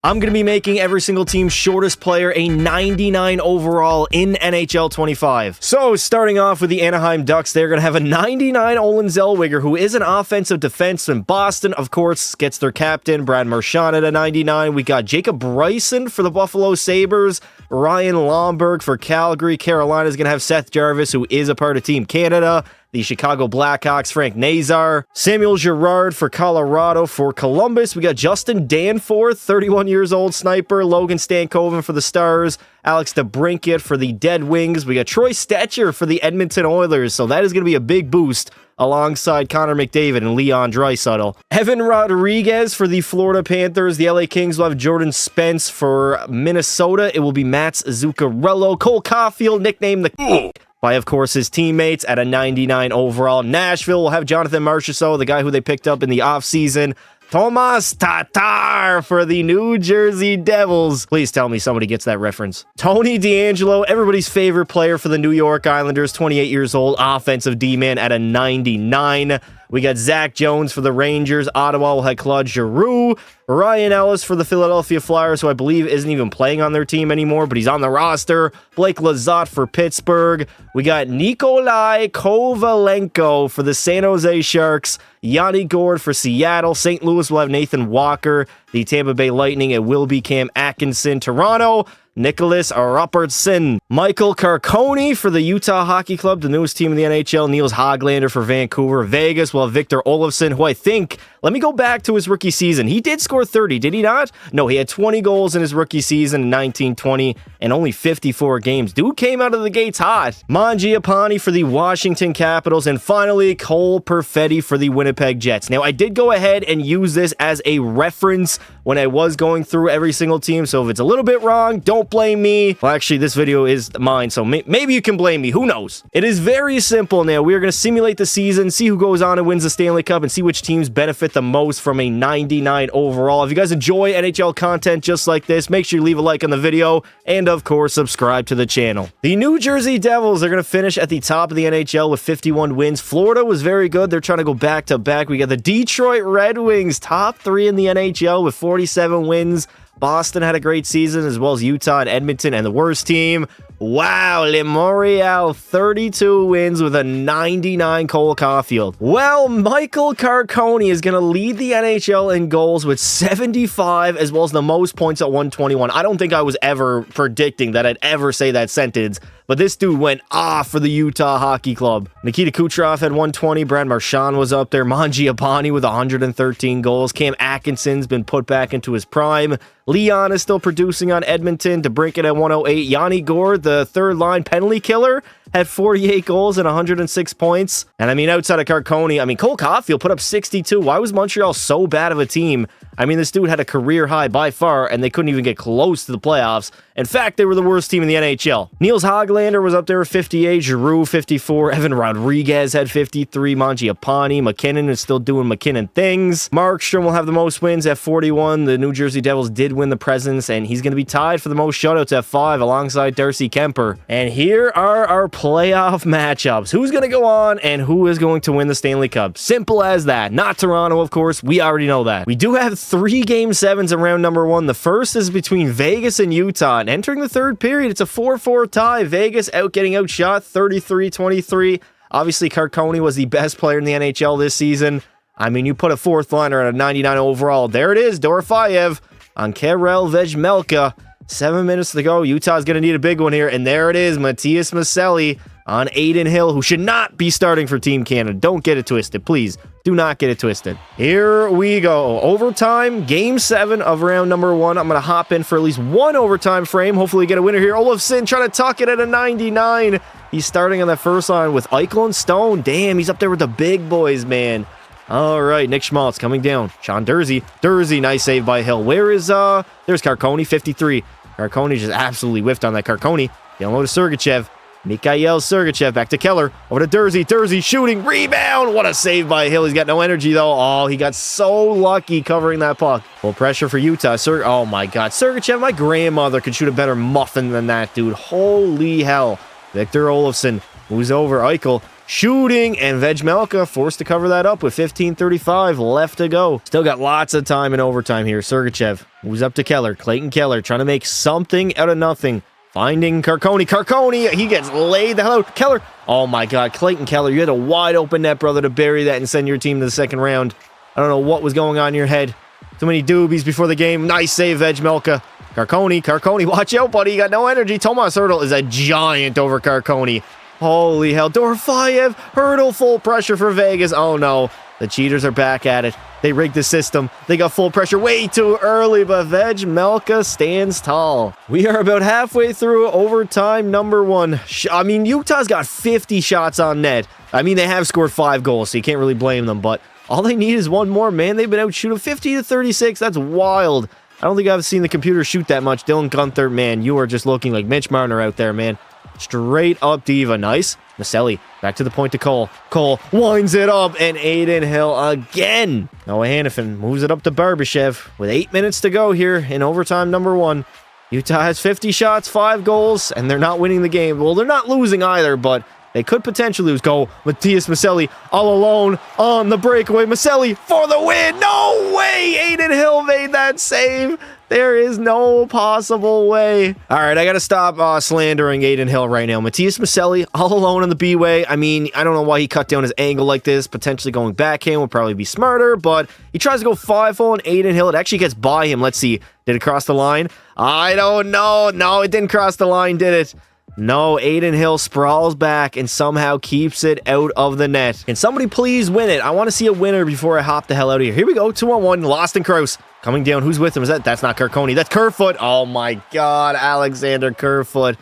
I'm going to be making every single team's shortest player a 99 overall in NHL 25. So, starting off with the Anaheim Ducks, they're going to have a 99 Olin Zellweger, who is an offensive defenseman. Boston, of course, gets their captain, Brad Marchand, at a 99. We got Jacob Bryson for the Buffalo Sabres, Ryan Lomberg for Calgary. Carolina's going to have Seth Jarvis, who is a part of Team Canada. The Chicago Blackhawks, Frank Nazar. Samuel Girard for Colorado. For Columbus, we got Justin Danforth, 31 years old sniper. Logan Stankoven for the Stars. Alex DeBrincat for the Dead Wings. We got Troy Stetcher for the Edmonton Oilers. So that is going to be a big boost alongside Connor McDavid and Leon Draisaitl. Evan Rodriguez for the Florida Panthers. The LA Kings will have Jordan Spence for Minnesota. It will be Mats Zuccarello. Cole Caulfield, nicknamed the by, of course, his teammates at a 99 overall. Nashville will have Jonathan Marchessault, the guy who they picked up in the offseason. Thomas Tatar for the New Jersey Devils. Please tell me somebody gets that reference. Tony DeAngelo, everybody's favorite player for the New York Islanders, 28 years old, offensive D-man at a 99. We got Zach Jones for the Rangers. Ottawa will have Claude Giroux. Ryan Ellis for the Philadelphia Flyers, who I believe isn't even playing on their team anymore, but he's on the roster. Blake Lizotte for Pittsburgh. We got Nikolai Kovalenko for the San Jose Sharks. Yanni Gourde for Seattle. St. Louis will have Nathan Walker. The Tampa Bay Lightning, it will be Cam Atkinson. Toronto, Nicholas Robertson. Michael Carconi for the Utah Hockey Club, the newest team in the NHL. Niels Hoglander for Vancouver. Vegas will have Victor Olofsson, who I think, let me go back to his rookie season. He did score 30, did he not? No, he had 20 goals in his rookie season in 1920 and only 54 games. Dude came out of the gates hot. Mangiapane for the Washington Capitals. And finally, Cole Perfetti for the Winnipeg Jets. Now, I did go ahead and use this as a reference when I was going through every single team, so if it's a little bit wrong, don't blame me. Well, actually, this video is mine, so maybe you can blame me. Who knows? It is very simple now. We are going to simulate the season, see who goes on and wins the Stanley Cup, and see which teams benefit the most from a 99 overall. If you guys enjoy NHL content just like this, make sure you leave a like on the video, and of course, subscribe to the channel. The New Jersey Devils are going to finish at the top of the NHL with 51 wins. Florida was very good. They're trying to go back-to-back. We got the Detroit Red Wings, top 3 in the NHL with 47 wins. Boston had a great season, as well as Utah and Edmonton, and the worst team, wow, Le Montreal, 32 wins with a 99 Cole Caulfield. Well, Michael Carconi is going to lead the NHL in goals with 75, as well as the most points at 121. I don't think I was ever predicting that I'd ever say that sentence, but this dude went off for the Utah Hockey Club. Nikita Kucherov had 120. Brad Marchand was up there. Mangiapane with 113 goals. Cam Atkinson's been put back into his prime. Leon is still producing on Edmonton. DeBrincat at 108. Yanni Gourde, the third-line penalty killer, had 48 goals and 106 points. And I mean, outside of Carconi, I mean, Cole Caulfield put up 62. Why was Montreal so bad of a team? I mean, this dude had a career high by far, and they couldn't even get close to the playoffs. In fact, they were the worst team in the NHL. Niels Hoglander was up there with 58, Giroux 54, Evan Rodriguez had 53, Mangiapane, McKinnon is still doing McKinnon things. Markstrom will have the most wins at 41. The New Jersey Devils did win the Presidents, and he's going to be tied for the most shutouts at 5 alongside Darcy Kemper. And here are our playoff matchups. Who's going to go on and who is going to win the Stanley Cup? Simple as that. Not Toronto, of course. We already know that. We do have 3 Game 7s in round number 1. The first is between Vegas and Utah. And entering the third period, it's a 4-4 tie. Vegas getting outshot 33-23. Obviously, Carconi was the best player in the NHL this season. I mean, you put a fourth liner at a 99 overall. There it is, Dorofeyev on Karel Vejmelka. 7 minutes to go. Utah's going to need a big one here. And there it is, Matthias Maselli on Aiden Hill, who should not be starting for Team Canada. Don't get it twisted, please. Do not get it twisted. Here we go. Overtime, Game 7 of round number 1. I'm going to hop in for at least one overtime frame. Hopefully get a winner here. Olofsson trying to tuck it at a 99. He's starting on that first line with Eichel and Stone. Damn, he's up there with the big boys, man. All right, Nick Schmaltz coming down. Sean Dursey. Dursey, nice save by Hill. Where is, there's Carconi, 53. Carconi just absolutely whiffed on that. Carconi, down low to Sergachev. Mikhail Sergachev back to Keller. Over to Dursey. Dursey shooting. Rebound. What a save by Hill. He's got no energy, though. Oh, he got so lucky covering that puck. Full pressure for Utah. Oh, my God. Sergachev, my grandmother could shoot a better muffin than that, dude. Holy hell. Victor Olofsson moves over. Eichel shooting, and Vejmelka forced to cover that up with 15:35 left to go. Still got lots of time in overtime here. Sergachev moves up to Keller. Clayton Keller trying to make something out of nothing. Finding Carcone. Carcone, he gets laid the hell out. Keller. Oh my God, Clayton Keller, you had a wide open net, brother, to bury that and send your team to the second round. I don't know what was going on in your head. Too many doobies before the game. Nice save, Vejmelka. Carcone, watch out, buddy. You got no energy. Tomas Hertl is a giant over Carcone. Holy hell. Dorofeyev, Hertl, full pressure for Vegas. Oh no, the cheaters are back at it. They rigged the system. They got full pressure way too early, but Vejmelka stands tall. We are about halfway through overtime number 1. I mean, Utah's got 50 shots on net. I mean, they have scored 5 goals, so you can't really blame them, but all they need is one more, man. They've been out shooting 50-36. That's wild. I don't think I've seen the computer shoot that much. Dylan Gunther, man, you are just looking like Mitch Marner out there, man. Straight up diva. Nice. Maselli back to the point to Cole. Cole winds it up, and Adin Hill again. Noah Hannafin moves it up to Barbashev with 8 minutes to go here in overtime number 1. Utah has 50 shots, 5 goals, and they're not winning the game. Well, they're not losing either, but they could potentially lose. Go, Matthias Maselli all alone on the breakaway. Maselli for the win. No way! Adin Hill made that save. There is no possible way. All right, I got to stop slandering Adin Hill right now. Matthias Maselli all alone on the B-way. I mean, I don't know why he cut down his angle like this. Potentially going backhand would probably be smarter, but he tries to go 5-0 on Adin Hill. It actually gets by him. Let's see. Did it cross the line? I don't know. No, it didn't cross the line, did it? No, Adin Hill sprawls back and somehow keeps it out of the net. Can somebody please win it? I want to see a winner before I hop the hell out of here. Here we go, 2-on-1, Lost and Kraus. Coming down, who's with him? That's not Carcone, that's Kerfoot. Oh my God, Alexander Kerfoot.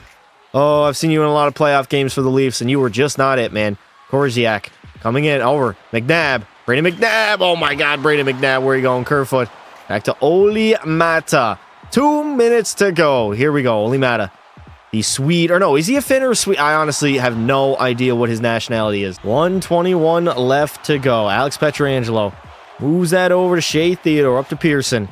Oh, I've seen you in a lot of playoff games for the Leafs, and you were just not it, man. Korziak coming in, over. McNabb, Brayden McNabb. Oh my God, Brayden McNabb, where are you going? Kerfoot. Back to Oli Mata. 2 minutes to go. Here we go, Oli Mata. He's Swede, or no, is he a Finn or a Swede? I honestly have no idea what his nationality is. 1:21 left to go. Alex Pietrangelo moves that over to Shea Theodore, up to Pearson.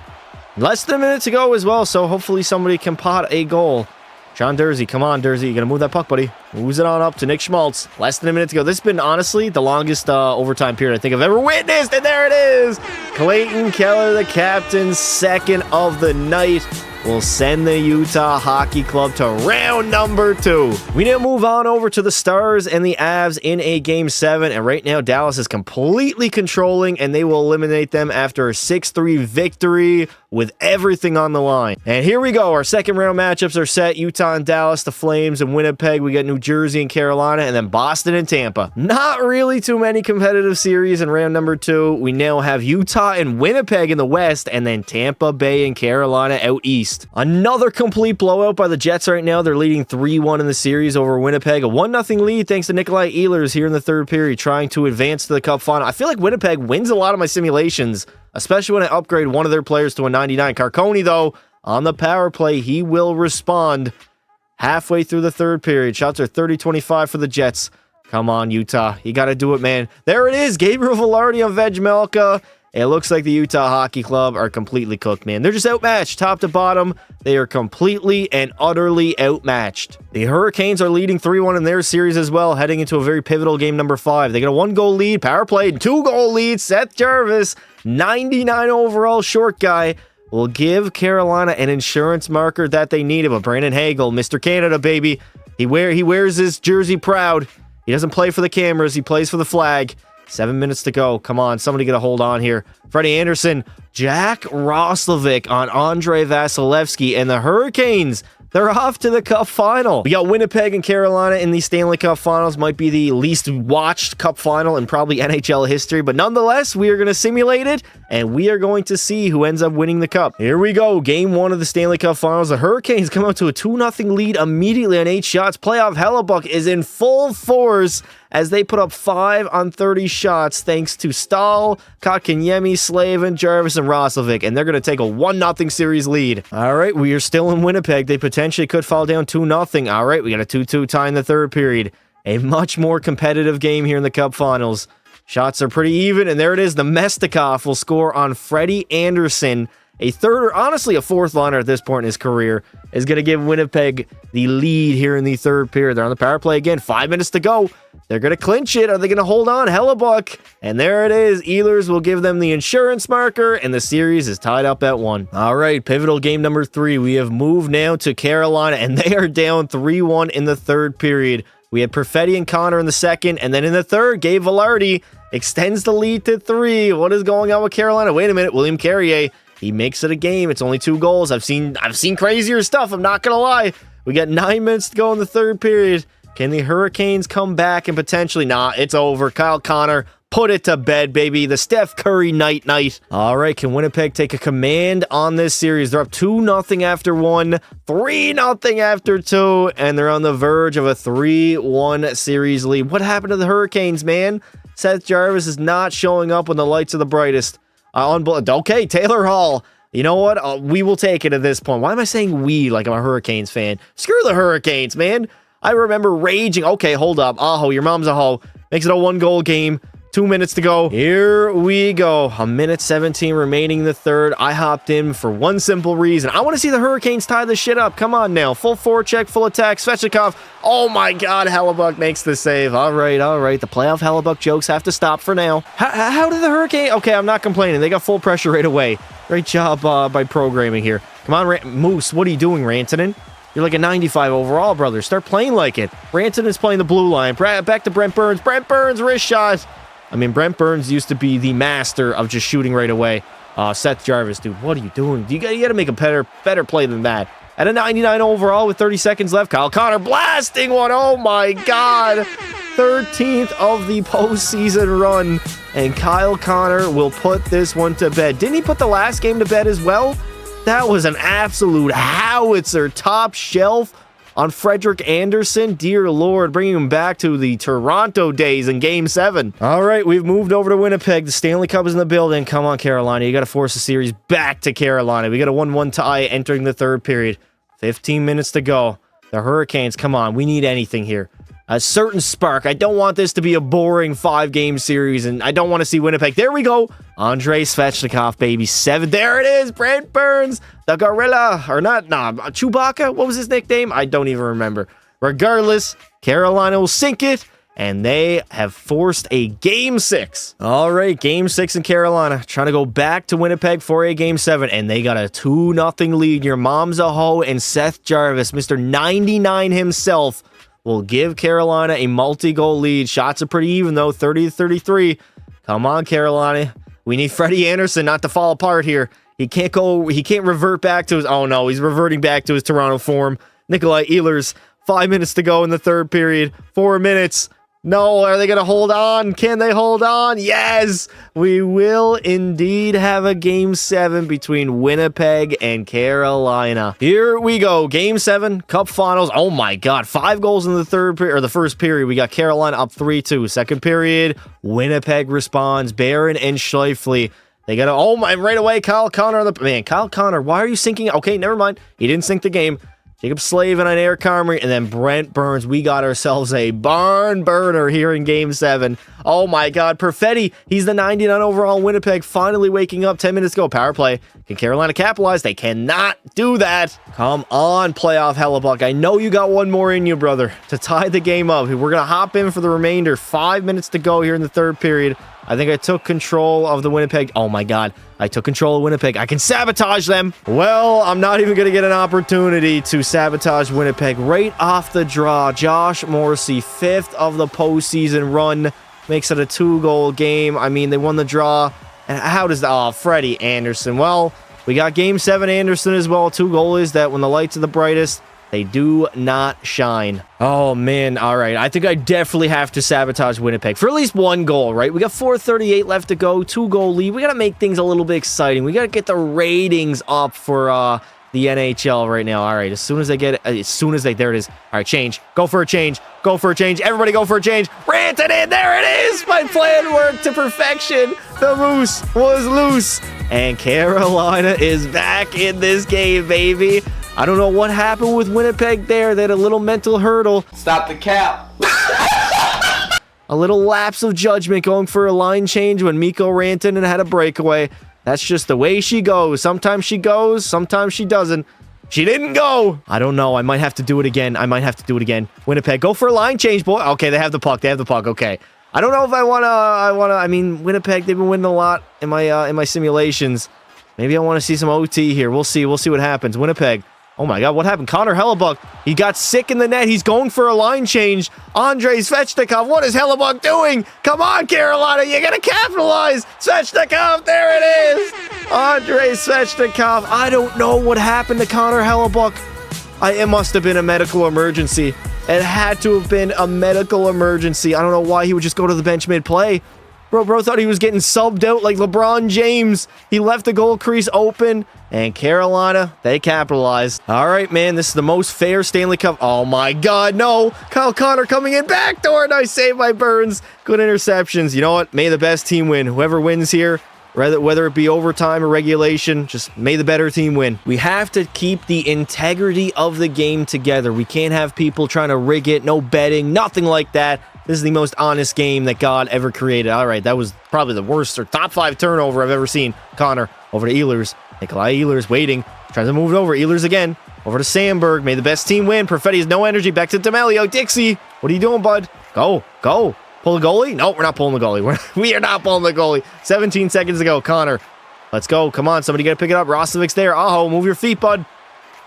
Less than a minute to go as well, so hopefully somebody can pot a goal. John Dursey, come on, Dursey. You're going to move that puck, buddy. Moves it on up to Nick Schmaltz. Less than a minute to go. This has been, honestly, the longest overtime period I think I've ever witnessed, and there it is! Clayton Keller, the captain, second of the night, will send the Utah Hockey Club to round number 2. We now move on over to the Stars and the Avs in a Game 7, and right now Dallas is completely controlling, and they will eliminate them after a 6-3 victory with everything on the line. And here we go. Our second round matchups are set. Utah and Dallas, the Flames and Winnipeg. We got New Jersey and Carolina, and then Boston and Tampa. Not really too many competitive series in round number 2. We now have Utah and Winnipeg in the West, and then Tampa Bay and Carolina out east. Another complete blowout by the Jets right now. They're leading 3-1 in the series over Winnipeg. A 1-0 lead thanks to Nikolai Ehlers here in the third period, trying to advance to the Cup final. I feel like Winnipeg wins a lot of my simulations, especially when I upgrade one of their players to a 99. Carcone, though, on the power play, he will respond halfway through the third period. Shots are 30-25 for the Jets. Come on, Utah. You got to do it, man. There it is. Gabriel Velarde on Vejmelka. It looks like the Utah Hockey Club are completely cooked, man. They're just outmatched top to bottom. They are completely and utterly outmatched. The Hurricanes are leading 3-1 in their series as well, heading into a very pivotal game number 5. They got a 1-goal lead, power play, 2-goal lead. Seth Jarvis, 99 overall short guy, will give Carolina an insurance marker that they needed. But Brandon Hagel, Mr. Canada, baby, he wears his jersey proud. He doesn't play for the cameras. He plays for the flag. 7 minutes to go. Come on, somebody get a hold on here. Freddie Anderson, Jack Roslovic on Andrei Vasilevsky, and the Hurricanes, they're off to the Cup final. We got Winnipeg and Carolina in the Stanley Cup finals. Might be the least watched Cup final in probably NHL history, but nonetheless, we are going to simulate it, and we are going to see who ends up winning the Cup. Here we go. Game 1 of the Stanley Cup finals. The Hurricanes come out to a 2-0 lead immediately on 8 shots. Playoff Hellebuck is in full force as they put up 5 on 30 shots thanks to Stahl, Kotkaniemi, Slavin, Jarvis, and Roslovic, and they're going to take a 1-0 series lead. All right, we are still in Winnipeg. They potentially could fall down 2-0. All right, we got a 2-2 tie in the third period. A much more competitive game here in the Cup Finals. Shots are pretty even, and there it is. The Mestikov will score on Freddie Anderson a third or honestly a fourth liner at this point in his career is going to give Winnipeg the lead here in the third period. They're on the power play again. 5 minutes to go. They're going to clinch it. Are they going to hold on? Hellebuck. And there it is. Ehlers will give them the insurance marker, and the series is tied up at 1. All right, pivotal game number 3. We have moved now to Carolina, and they are down 3-1 in the third period. We had Perfetti and Connor in the second, and then in the third, Gabe Vilardi extends the lead to 3. What is going on with Carolina? Wait a minute. William Carrier, he makes it a game. It's only 2 goals. I've seen crazier stuff. I'm not going to lie. We got 9 minutes to go in the third period. Can the Hurricanes come back and potentially... Nah, it's over. Kyle Connor, put it to bed, baby. The Steph Curry night. All right, can Winnipeg take a command on this series? They're up 2-0 after 1, 3-0 after 2, and they're on the verge of a 3-1 series lead. What happened to the Hurricanes, man? Seth Jarvis is not showing up when the lights are the brightest. Okay, Taylor Hall. You know what? We will take it at this point. Why am I saying we like I'm a Hurricanes fan? Screw the Hurricanes, man. I remember raging. Okay, hold up. Aho, your mom's a hoe. Makes it a 1-goal game. 2 minutes to go. Here we go. 1:17 remaining in the third. I hopped in for one simple reason. I want to see the Hurricanes tie this shit up. Come on now. Full forecheck, full attack. Svechnikov. Oh my God. Hellebuck makes the save. All right. The playoff Hellebuck jokes have to stop for now. How did the Hurricane... Okay, I'm not complaining. They got full pressure right away. Great job by programming here. Come on, Moose. What are you doing, Rantanen? You're like a 95 overall, brother. Start playing like it. Rantanen's playing the blue line. Back to Brent Burns. Brent Burns, wrist shot. I mean, Brent Burns used to be the master of just shooting right away. Seth Jarvis, dude, what are you doing? You got to make a better play than that. At a 99 overall with 30 seconds left, Kyle Connor blasting one. Oh, my God. 13th of the postseason run, and Kyle Connor will put this one to bed. Didn't he put the last game to bed as well? That was an absolute howitzer, top shelf on Frederik Andersen. Dear Lord, bringing him back to the Toronto days in Game 7. All right, we've moved over to Winnipeg. The Stanley Cup is in the building. Come on, Carolina. You got to force the series back to Carolina. We got a 1-1 tie entering the third period. 15 minutes to go. The Hurricanes, come on. We need anything here. A certain spark. I don't want this to be a boring 5-game series, and I don't want to see Winnipeg. There we go. Andrei Svechnikov, baby. 7. There it is. Brent Burns, the gorilla. Or not, nah, Chewbacca? What was his nickname? I don't even remember. Regardless, Carolina will sink it, and they have forced a Game 6. All right, Game 6 in Carolina. Trying to go back to Winnipeg for a Game 7, and they got a 2-0 lead. Your mom's a hoe, and Seth Jarvis, Mr. 99 himself, will give Carolina a multi-goal lead. Shots are pretty even, though, 30-33. Come on, Carolina. We need Freddie Anderson not to fall apart here. He can't revert back to his... Oh, no, he's reverting back to his Toronto form. Nikolai Ehlers, 5 minutes to go in the third period. 4 minutes. No, are they going to hold on? Can they hold on? Yes! We will indeed have a Game 7 between Winnipeg and Carolina. Here we go. Game 7, Cup Finals. Oh my God. 5 goals in the first period. We got Carolina up 3-2. Second period, Winnipeg responds. Barron and Scheifele. They got to... Oh my... Right away, Kyle Connor on the... Man, Kyle Connor, why are you sinking... Okay, never mind. He didn't sink the game. Jacob Slavin on Eric Comrie, and then Brent Burns. We got ourselves a barn burner here in Game 7. Oh my God, Perfetti, he's the 99 overall in Winnipeg, finally waking up. 10 minutes to go, power play. Can Carolina capitalize? They cannot do that. Come on, playoff Hellebuck. I know you got one more in you, brother, to tie the game up. We're going to hop in for the remainder. 5 minutes to go here in the third period. I think I took control of the Winnipeg. Oh my God, I took control of Winnipeg. I can sabotage them. Well, I'm not even going to get an opportunity to sabotage Winnipeg. Right off the draw, Josh Morrissey, 5th of the postseason run, makes it a 2-goal game. I mean, they won the draw. And how does... Oh, Freddie Andersen. Well, we got Game 7 Andersen as well. 2 goalies that when the lights are the brightest, they do not shine. Oh, man. All right. I think I definitely have to sabotage Winnipeg for at least 1 goal, right? We got 4:38 left to go. 2-goal lead. We got to make things a little bit exciting. We got to get the ratings up for the NHL right now. All right. As soon as they get it, there it is. All right. Change. Go for a change. Go for a change. Everybody go for a change. Rantanen. There it is. My plan worked to perfection. The moose was loose. And Carolina is back in this game, baby. I don't know what happened with Winnipeg there. They had a little mental hurdle. Stop the cap. A little lapse of judgment going for a line change when Mikko Rantanen had a breakaway. That's just the way she goes. Sometimes she goes, sometimes she doesn't. She didn't go. I don't know. I might have to do it again. Winnipeg, go for a line change, boy. Okay, they have the puck. Okay. I don't know if I want to, I mean, Winnipeg, they've been winning a lot in my simulations. Maybe I want to see some OT here. We'll see what happens. Winnipeg. Oh my God, what happened? Connor Hellebuck, he got sick in the net. He's going for a line change. Andrei Svechnikov, what is Hellebuck doing? Come on, Carolina, you got to capitalize. Svechnikov, there it is. Andrei Svechnikov. I don't know what happened to Connor Hellebuck. It must have been a medical emergency. It had to have been a medical emergency. I don't know why he would just go to the bench mid-play. Bro thought he was getting subbed out like LeBron James. He left the goal crease open, and Carolina, they capitalized. All right, man, this is the most fair Stanley Cup. Oh, my God, no. Kyle Connor coming in backdoor. Nice save by Burns. Good interceptions. You know what? May the best team win. Whoever wins here, whether it be overtime or regulation, just may the better team win. We have to keep the integrity of the game together. We can't have people trying to rig it, no betting, nothing like that. This is the most honest game that God ever created. All right, that was probably the worst or top 5 turnover I've ever seen. Connor over to Ehlers. Nikolai Ehlers waiting. Tries to move it over. Ehlers again. Over to Sandberg. May the best team win. Perfetti has no energy. Back to D'Amelio. Dixie. What are you doing, bud? Go. Pull the goalie? No, we're not pulling the goalie. We are not pulling the goalie. 17 seconds to go. Connor. Let's go. Come on. Somebody got to pick it up. Rostovic's there. Aho, move your feet, bud.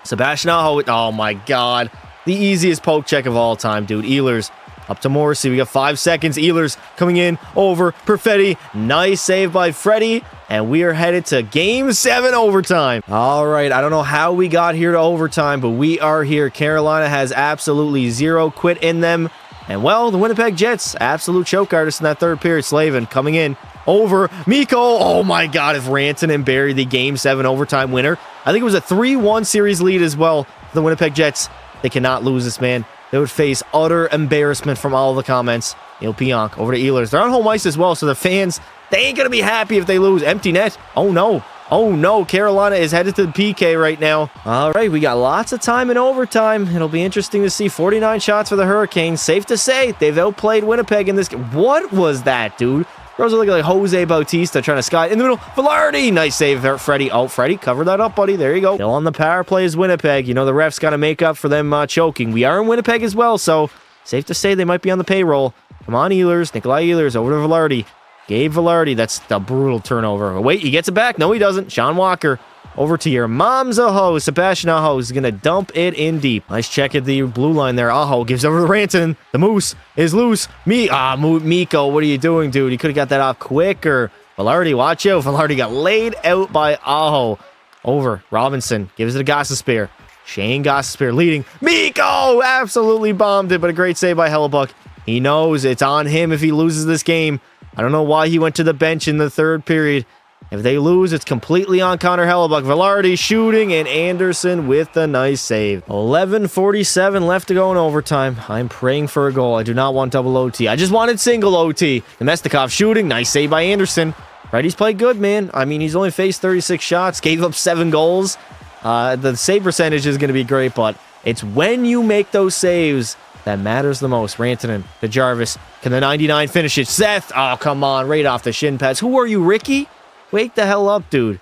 Sebastian Aho. Oh, my God. The easiest poke check of all time, dude. Ehlers. Up to Morrissey. We got 5 seconds. Ehlers coming in over Perfetti. Nice save by Freddie. And we are headed to Game 7 overtime. All right. I don't know how we got here to overtime, but we are here. Carolina has absolutely zero quit in them. And, well, the Winnipeg Jets, absolute choke artists in that third period. Slavin coming in over Mikko. Oh, my God. If Rantanen buried the Game 7 overtime winner. I think it was a 3-1 series lead as well. The Winnipeg Jets, they cannot lose this, man. They would face utter embarrassment from all of the comments. Neil Pionk over to Ehlers. They're on home ice as well, so the fans, they ain't going to be happy if they lose. Empty net. Oh, no. Oh, no. Carolina is headed to the PK right now. All right, we got lots of time in overtime. It'll be interesting to see 49 shots for the Hurricanes. Safe to say, they've outplayed Winnipeg in this game. What was that, dude? Throws it looking like Jose Bautista trying to sky in the middle. Velarde. Nice save there, Freddie. Oh, Freddie, cover that up, buddy. There you go. Still on the power play is Winnipeg. You know, the refs got to make up for them choking. We are in Winnipeg as well, so safe to say they might be on the payroll. Come on, Ehlers. Nikolai Ehlers over to Velarde. Gabe Velarde. That's the brutal turnover. Oh, wait, he gets it back. No, he doesn't. Sean Walker. Over to your mom's Aho. Sebastian Aho is going to dump it in deep. Nice check at the blue line there. Aho gives over to Rantanen. The Moose is loose. Mikko, what are you doing, dude? He could have got that off quicker. Velarde, watch out. Velarde got laid out by Aho. Over. Robinson gives it to Gostisbehere. Shane Gostisbehere leading. Mikko absolutely bombed it, but a great save by Hellebuck. He knows it's on him if he loses this game. I don't know why he went to the bench in the third period. If they lose, it's completely on Connor Hellebuck. Velarde shooting, and Anderson with a nice save. 11:47 left to go in overtime. I'm praying for a goal. I do not want double OT. I just wanted single OT. Nemestikov shooting. Nice save by Anderson. Freddie's played good, man. I mean, he's only faced 36 shots, gave up 7 goals. The save percentage is going to be great, but it's when you make those saves that matters the most. Rantanen to Jarvis. Can the 99 finish it? Seth. Oh, come on. Right off the shin pads. Who are you, Ricky? Wake the hell up, dude.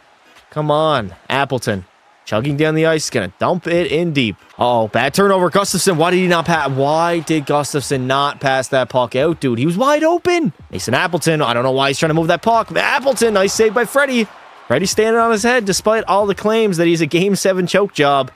Come on. Appleton. Chugging down the ice. Gonna dump it in deep. Uh-oh. Bad turnover. Gustafsson. Why did he not pass? Why did Gustafsson not pass that puck out, dude? He was wide open. Mason Appleton. I don't know why he's trying to move that puck. Appleton. Nice save by Freddie. Freddie standing on his head despite all the claims that he's a Game 7 choke job.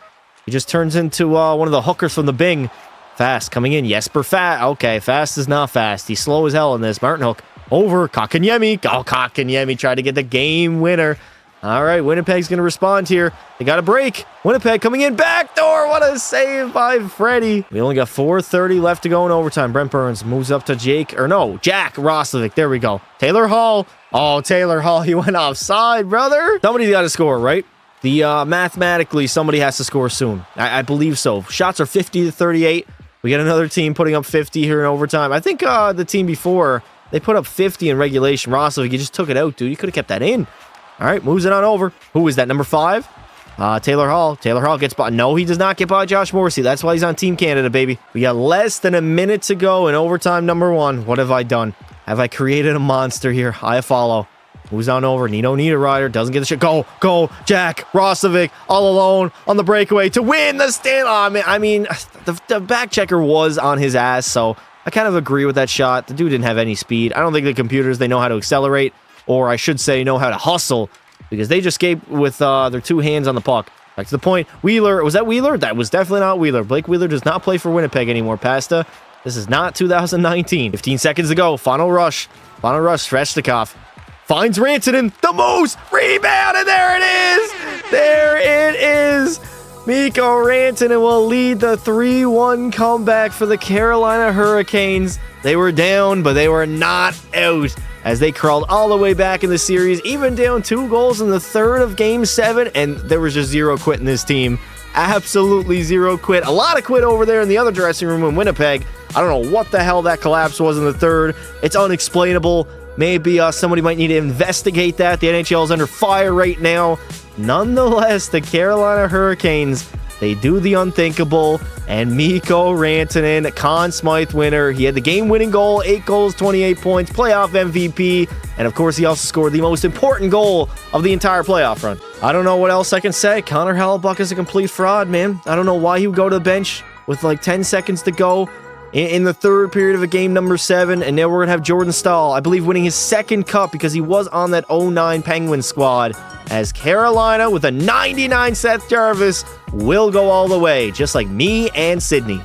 He just turns into one of the hookers from the Bing. Fast coming in. Jesper Fast. Okay, Fast is not fast. He's slow as hell in this. Martin Hook. Over. Kotkaniemi. Oh, Kotkaniemi tried to get the game winner. All right, Winnipeg's going to respond here. They got a break. Winnipeg coming in backdoor. What a save by Freddie. We only got 4:30 left to go in overtime. Brent Burns moves up to Jack Roslovic. There we go. Taylor Hall. Oh, Taylor Hall. He went offside, brother. Somebody's got to score, right? Mathematically, somebody has to score soon. I believe so. Shots are 50-38. We got another team putting up 50 here in overtime. I think the team before, they put up 50 in regulation. Roslovic, you just took it out, dude. You could have kept that in. All right, moves it on over. Who is that, number 5? Taylor Hall. Taylor Hall gets by. No, he does not get by Josh Morrissey. That's why he's on Team Canada, baby. We got less than a minute to go in overtime number 1. What have I done? Have I created a monster here? I follow. Moves on over. Nino Niederreiter doesn't get the shot. Go. Jack Roslovic all alone on the breakaway to win the Stanley. I mean, the back checker was on his ass, so I kind of agree with that shot. The dude didn't have any speed. I don't think the computers, they know how to accelerate, or I should say know how to hustle, because they just escaped with their two hands on the puck. Back to the point. Wheeler. Was that Wheeler? That was definitely not Wheeler. Blake Wheeler does not play for Winnipeg anymore, Pasta. This is not 2019. 15 seconds to go. Final rush. Svechnikov finds Rantanen. The moose. Rebound. And there it is. There it is. Mikko Rantanen will lead the 3-1 comeback for the Carolina Hurricanes. They were down, but they were not out, as they crawled all the way back in the series, even down 2 goals in the third of Game 7, and there was just zero quit in this team. Absolutely zero quit. A lot of quit over there in the other dressing room in Winnipeg. I don't know what the hell that collapse was in the third. It's unexplainable. Maybe somebody might need to investigate that. The NHL is under fire right now. Nonetheless, the Carolina Hurricanes, they do the unthinkable, and Mikko Rantanen, Conn Smythe winner. He had the game-winning goal, 8 goals, 28 points, playoff MVP, and of course he also scored the most important goal of the entire playoff run. I don't know what else I can say. Connor Hellebuyck is a complete fraud, man. I don't know why he would go to the bench with like 10 seconds to go in the third period of a game number 7, and now we're going to have Jordan Staal, I believe, winning his second cup because he was on that 09 Penguins squad, as Carolina, with a 99 Seth Jarvis, will go all the way, just like me and Sydney.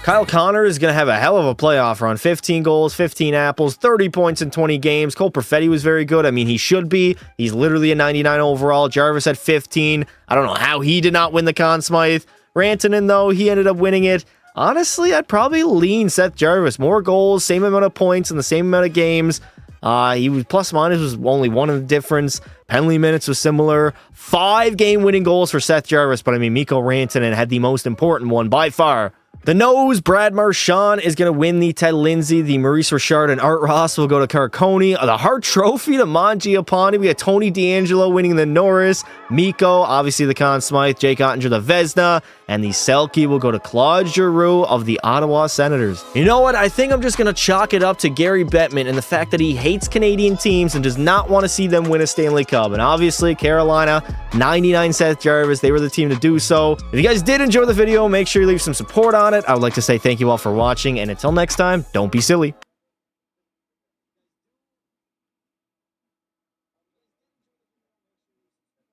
Kyle Connor is going to have a hell of a playoff run. 15 goals, 15 apples, 30 points in 20 games. Cole Perfetti was very good. I mean, he should be. He's literally a 99 overall. Jarvis at 15. I don't know how he did not win the Conn Smythe. Rantanen, though, he ended up winning it. Honestly, I'd probably lean Seth Jarvis. More goals, same amount of points in the same amount of games. He was plus minus was only one of the difference. Penalty minutes was similar. 5 game-winning goals for Seth Jarvis, but I mean, Mikko Rantanen had the most important one by far. The nose, Brad Marchand, is going to win the Ted Lindsay. The Maurice Richard and Art Ross will go to Carconi. The Hart Trophy to Mangiapane. We got Tony DeAngelo winning the Norris. Mikko, obviously the Conn Smythe. Jake Ottinger, the Vezina. And the Selke will go to Claude Giroux of the Ottawa Senators. You know what? I think I'm just going to chalk it up to Gary Bettman and the fact that he hates Canadian teams and does not want to see them win a Stanley Cup. And obviously, Carolina, 99 Seth Jarvis, they were the team to do so. If you guys did enjoy the video, make sure you leave some support on it. I would like to say thank you all for watching, and until next time, don't be silly.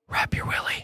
Wrap your willy.